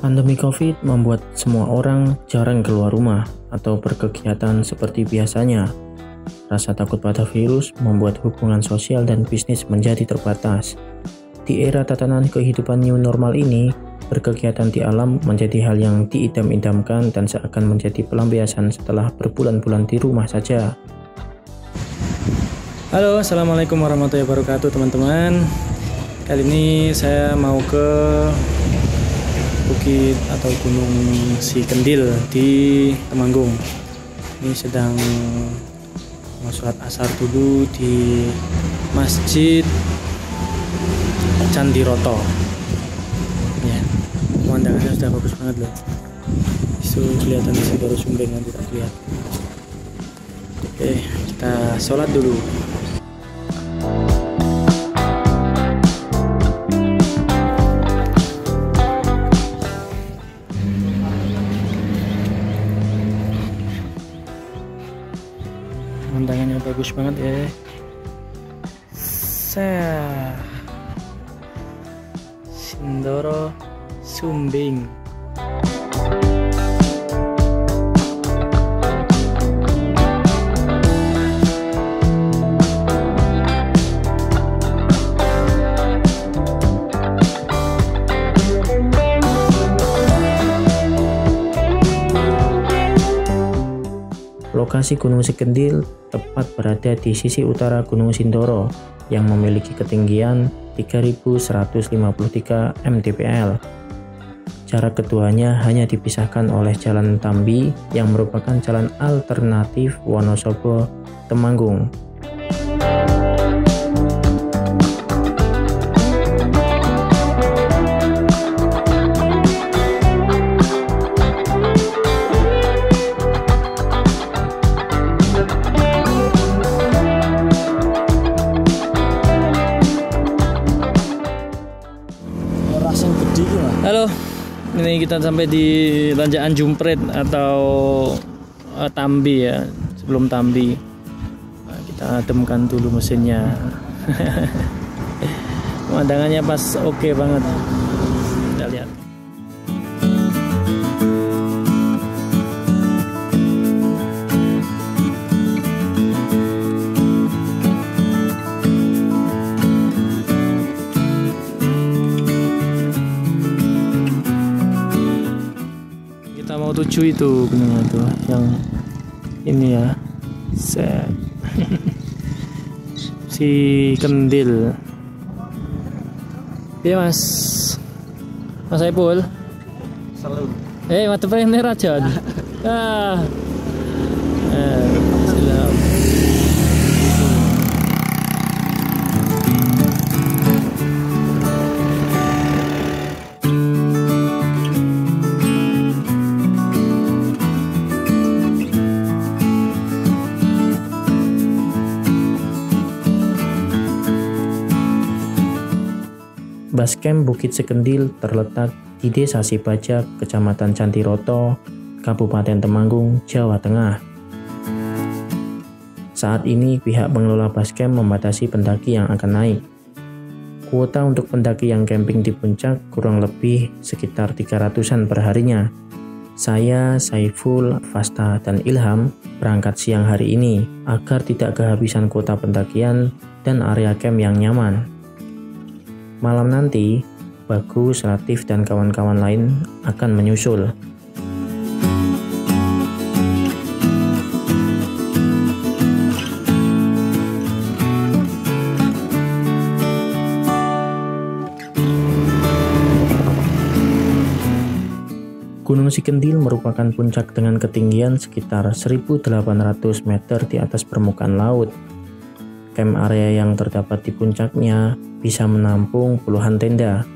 Pandemi COVID membuat semua orang jarang keluar rumah atau berkegiatan seperti biasanya. Rasa takut pada virus membuat hubungan sosial dan bisnis menjadi terbatas. Di era tatanan kehidupan new normal ini, berkegiatan di alam menjadi hal yang diidam-idamkan dan seakan menjadi pelampiasan setelah berbulan-bulan di rumah saja. Halo, assalamualaikum warahmatullahi wabarakatuh teman-teman. Kali ini saya mau ke bukit atau gunung Si Kendil di Temanggung. Ini sedang mau sholat asar dulu di Masjid Candi Roto. Ya, pemandangannya sudah bagus banget loh. Itu kelihatan sih baru sumbing, nanti tak lihat. Oke, kita sholat dulu. Pemandangannya bagus banget ya. Sindoro Sumbing. Lokasi Gunung Si Kendil tepat berada di sisi utara Gunung Sindoro yang memiliki ketinggian 3153 mdpl. Jarak keduanya hanya dipisahkan oleh Jalan Tambi yang merupakan jalan alternatif Wonosobo Temanggung. Halo, ini kita sampai di Tanjakan Jumprit atau Tambi ya. Sebelum Tambi, nah, kita ademkan dulu mesinnya. Pemandangannya pas oke banget. Kita lihat. Mau tuju itu gunungnya tuh yang ini ya, Si Kendil ya mas Saipul selalu mati pengen rajon silam. Basecamp Bukit Si Kendil terletak di Desa Sibajak, Kecamatan Candi Roto, Kabupaten Temanggung, Jawa Tengah. Saat ini pihak pengelola basecamp membatasi pendaki yang akan naik. Kuota untuk pendaki yang camping di puncak kurang lebih sekitar 300-an per harinya. Saya, Saiful, Fasta, dan Ilham berangkat siang hari ini agar tidak kehabisan kuota pendakian dan area camp yang nyaman. Malam nanti, Bagus, Latif, dan kawan-kawan lain akan menyusul. Gunung Si Kendil merupakan puncak dengan ketinggian sekitar 1.800 meter di atas permukaan laut. Camp area yang terdapat di puncaknya bisa menampung puluhan tenda.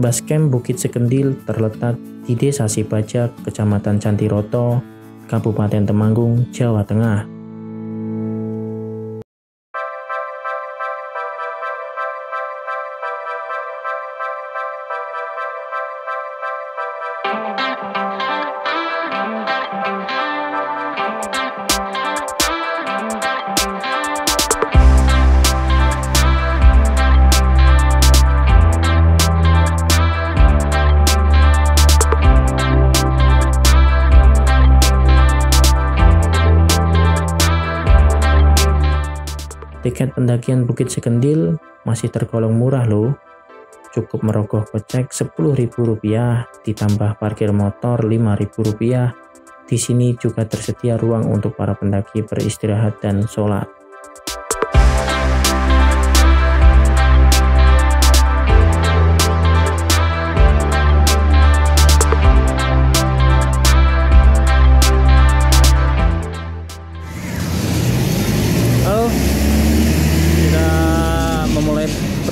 Basecamp Bukit Si Kendil terletak di Desa Sibajak, Kecamatan Candi Roto, Kabupaten Temanggung, Jawa Tengah. Tiket pendakian Bukit Sekendil masih tergolong murah loh. Cukup merogoh kocek Rp10.000 ditambah parkir motor Rp5.000. Di sini juga tersedia ruang untuk para pendaki beristirahat dan sholat.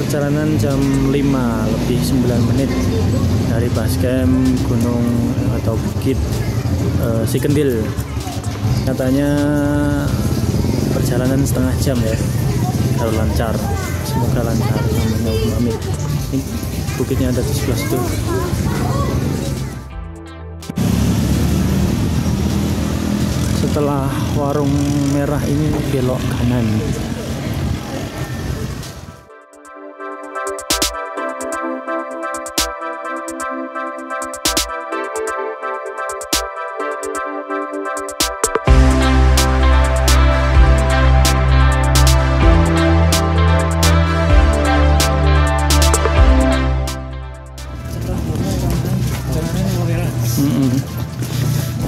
Perjalanan jam 5:09 dari basecamp Gunung atau Bukit Sekendil. Katanya perjalanan setengah jam ya, kalau lancar, semoga lancar. Amin. Ini bukitnya ada di sebelah situ. Setelah warung merah ini belok kanan.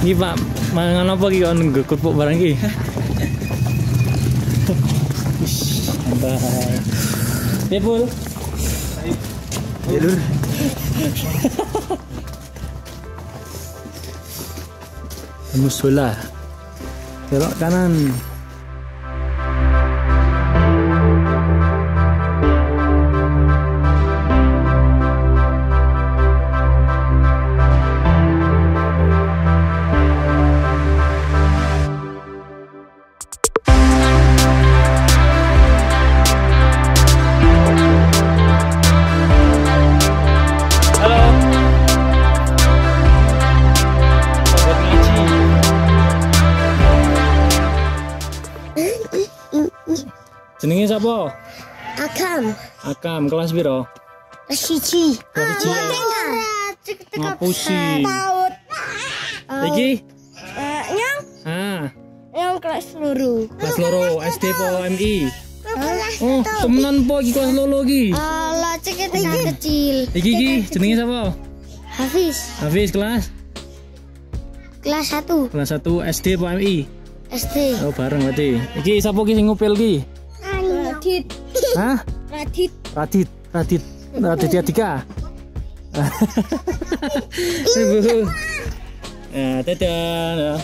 Iki Pak, mangan apa iki kon kerupuk barang iki? Santai. Ya, Pul. Ya, Lur. Musola. Belok kanan. Jenenge sapa? Akam, kelas piro? Kelas 1. Ngapusi. Iki? Yang kelas loro. Kelas loro SD po MI. Oh, temenan po iki kelas loro iki. Alah, cek kecil. Iki jenenge sapa? Hafiz kelas? Kelas 1. Kelas 1 SD po MI. SD. Oh, bareng berarti. Iki sapa ki sing ngupil ki? Radit. Hah? Radit. Radit Yadika. Ibu. Ya, dadah.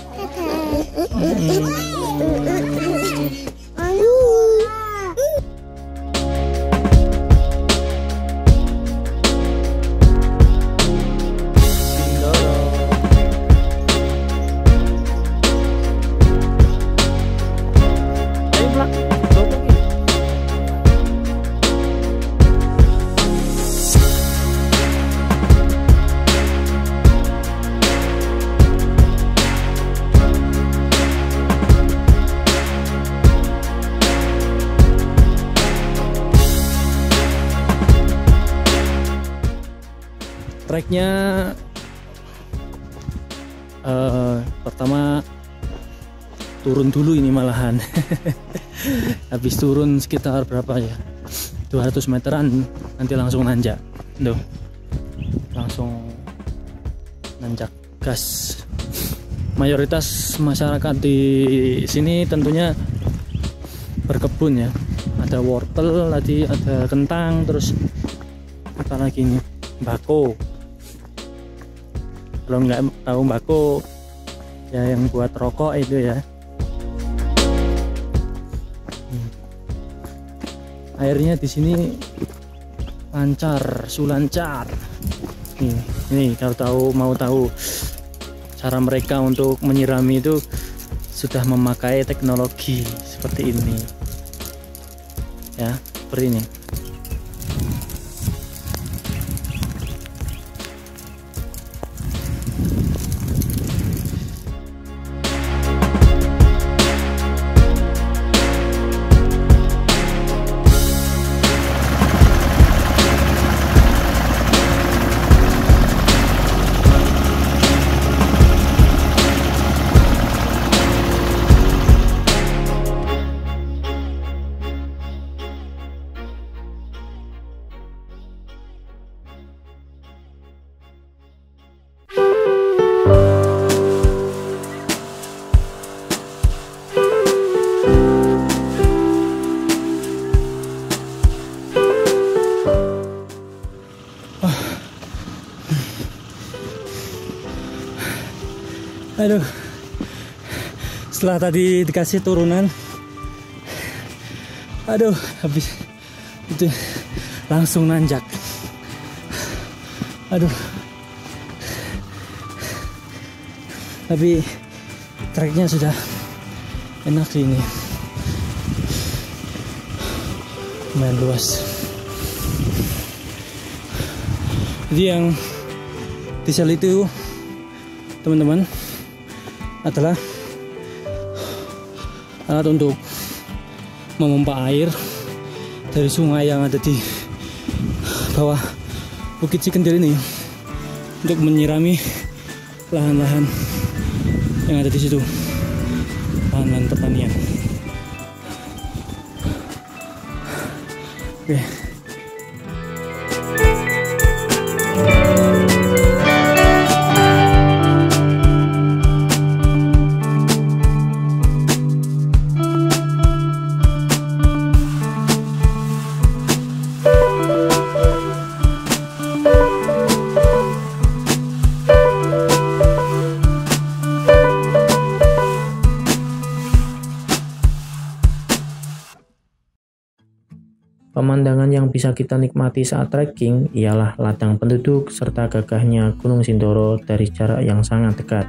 Treknya pertama turun dulu ini malahan. Habis turun sekitar berapa ya, 200 meteran nanti langsung nanjak. Tuh, langsung nanjak gas. Mayoritas masyarakat di sini tentunya berkebun ya, ada wortel tadi, ada kentang, terus apa lagi ini, bako. Kalau nggak tahu bako ya yang buat rokok itu ya. Airnya di sini lancar, sulancar. Ini kalau mau tahu cara mereka untuk menyirami itu sudah memakai teknologi seperti ini ya, seperti ini. Aduh. Setelah tadi dikasih turunan, aduh, habis itu langsung nanjak. Aduh. Tapi treknya sudah enak sih ini. Lumayan luas. Jadi yang di sel itu, teman-teman, adalah alat untuk memompa air dari sungai yang ada di bawah Bukit Cikendil ini untuk menyirami lahan-lahan yang ada di situ, lahan-lahan pertanian. Oke. Pemandangan yang bisa kita nikmati saat trekking ialah ladang penduduk serta gagahnya Gunung Sindoro dari jarak yang sangat dekat.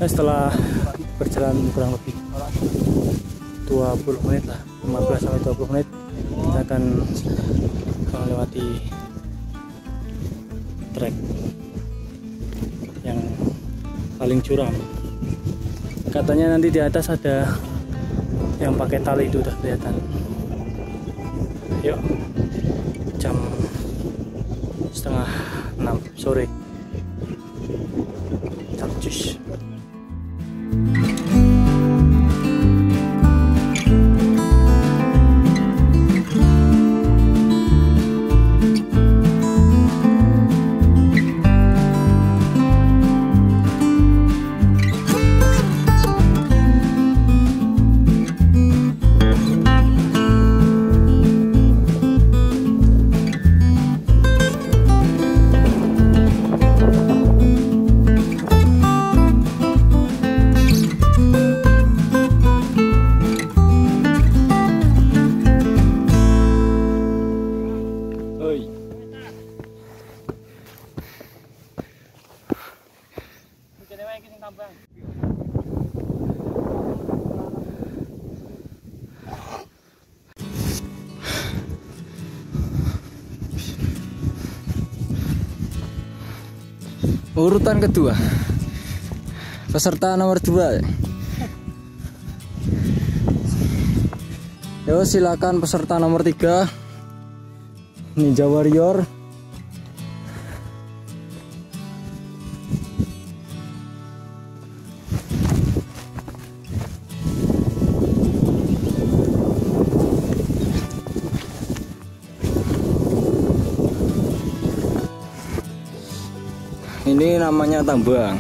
Setelah berjalan kurang lebih 20 menit lah, 15 sampai 20 menit, kita akan melewati trek yang paling curam. Katanya nanti di atas ada yang pakai tali, itu udah kelihatan. Yuk, jam 5:30 sore. Capcus. Urutan kedua, peserta nomor 2. Yo, silakan peserta nomor 3, Ninja Warrior. Ini namanya tambang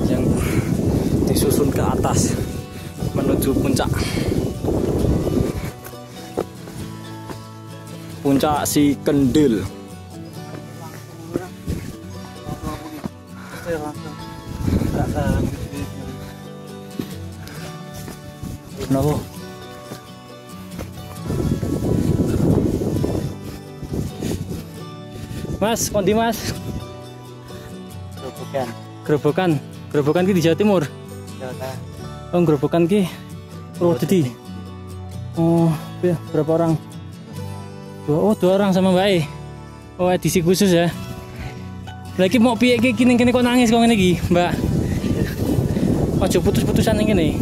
yang disusun ke atas menuju puncak Cikendil. Kenapa? Mas, kondi mas. Gerobokan ki di Jawa Timur. Oh, gerobokan ki Purwodadi. Oh, berapa orang? 2 orang sama Mbak E. Oh, edisi khusus ya. Lagi mau piye ki kene kok nangis kok ngene iki, Mbak. Ojo putus-putusan ning kene.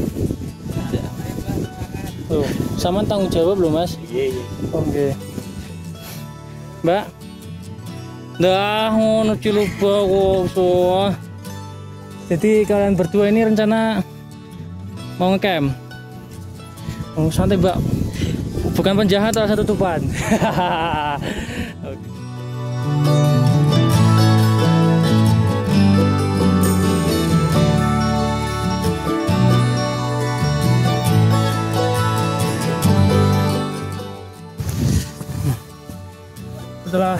Oh, sama tanggung jawab loh, Mas. Iya. Oke. Mbak, Dah ngono ciluba kok so. Jadi kalian berdua ini rencana mau ngecamp. Oh, santai Mbak. Bukan penjahat atau satu tutupan. Oke. Setelah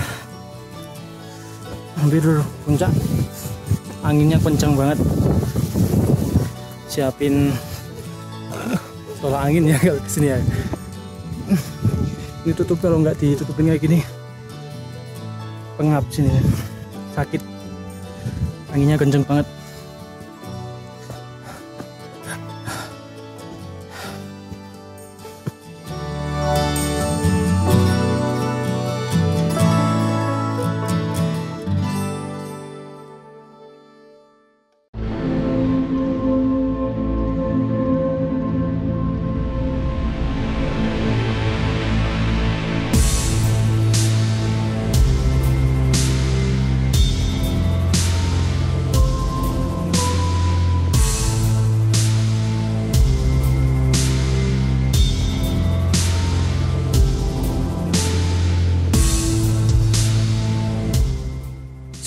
hampir puncak, anginnya kencang banget. Siapin tolak angin ya kalau kesini ya. Ditutup, kalau nggak ditutupin kayak gini pengap sini, sakit. Anginnya kencang banget.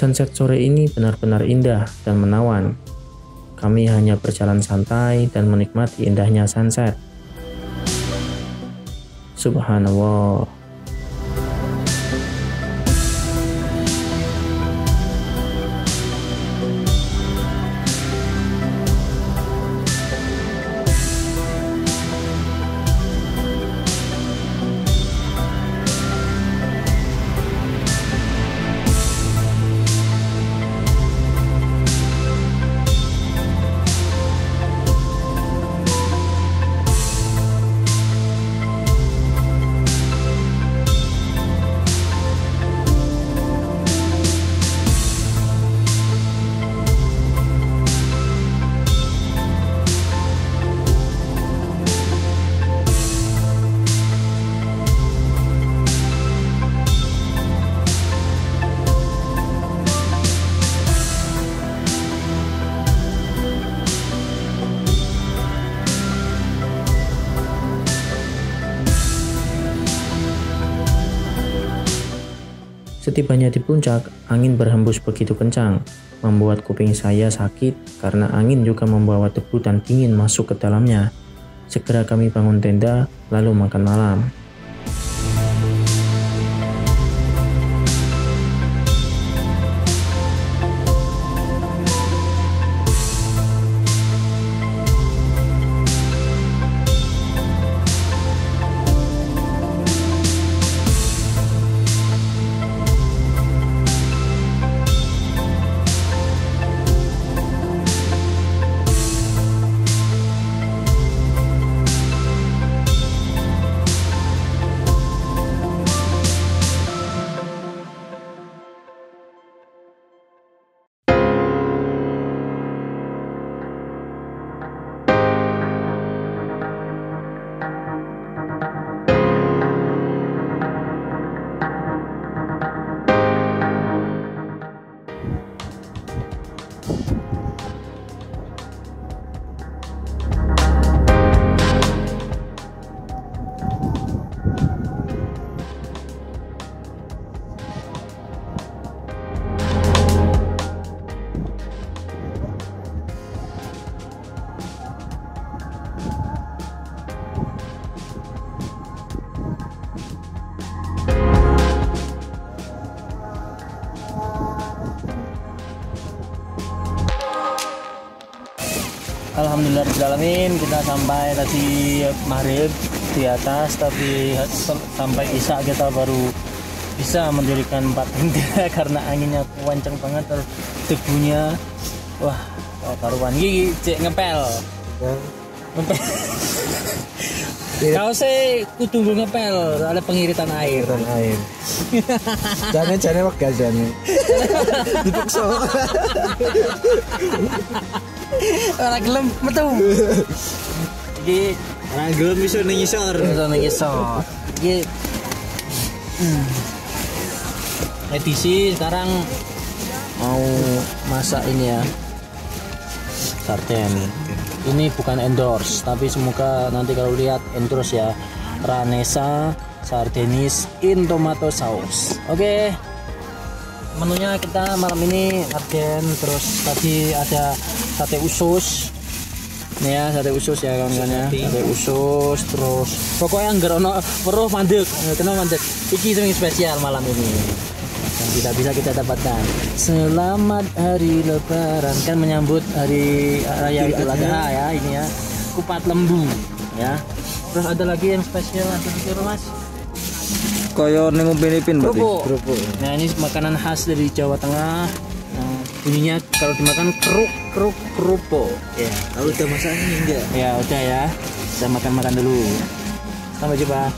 Sunset sore ini benar-benar indah dan menawan. Kami hanya berjalan santai dan menikmati indahnya sunset. Subhanallah. Setibanya di puncak, angin berhembus begitu kencang, membuat kuping saya sakit karena angin juga membawa debu dan dingin masuk ke dalamnya. Segera kami bangun tenda, lalu makan malam. Alhamdulillahirrahmanirrahim, kita sampai tadi maghrib di atas, tapi sampai isya kita baru bisa mendirikan 4 tenda karena anginnya kencang banget, terus debunya wah karuan gigi cek ngepel. Ngepel. Kau sih kudu ngepel, ada pengiritan air. Jane wegah jane. Dipaksa. Ora gelem metu. Iki ora gelem iso ning ngisor. Iki edisi sekarang mau masak ini ya, sarden. Ini bukan endorse, tapi semoga nanti kalau lihat endorse ya. Ranesa sardenis in tomato sauce. Oke. Menunya kita malam ini sarden, terus tadi ada sate usus. Nih ya, sate usus ya kawan-kawan ya. Sate usus, terus pokoknya enggak ono weruh mandeg. Kenapa mandeg? Iki sing spesial malam ini. Yang tidak bisa kita dapatkan. Selamat hari Lebaran, kan menyambut hari raya Idul Adha ya ini ya. Kupat lembu ya. Terus ada lagi yang spesial ada di Mas. Koyo ning Upin-Ipin berarti. Kerupuk. Nah, ini makanan khas dari Jawa Tengah. Nah, bunyinya kalau dimakan kerupuk. Ya. Lalu udah masaknya enggak? Ya, udah ya. Kita makan dulu. Sampai jumpa.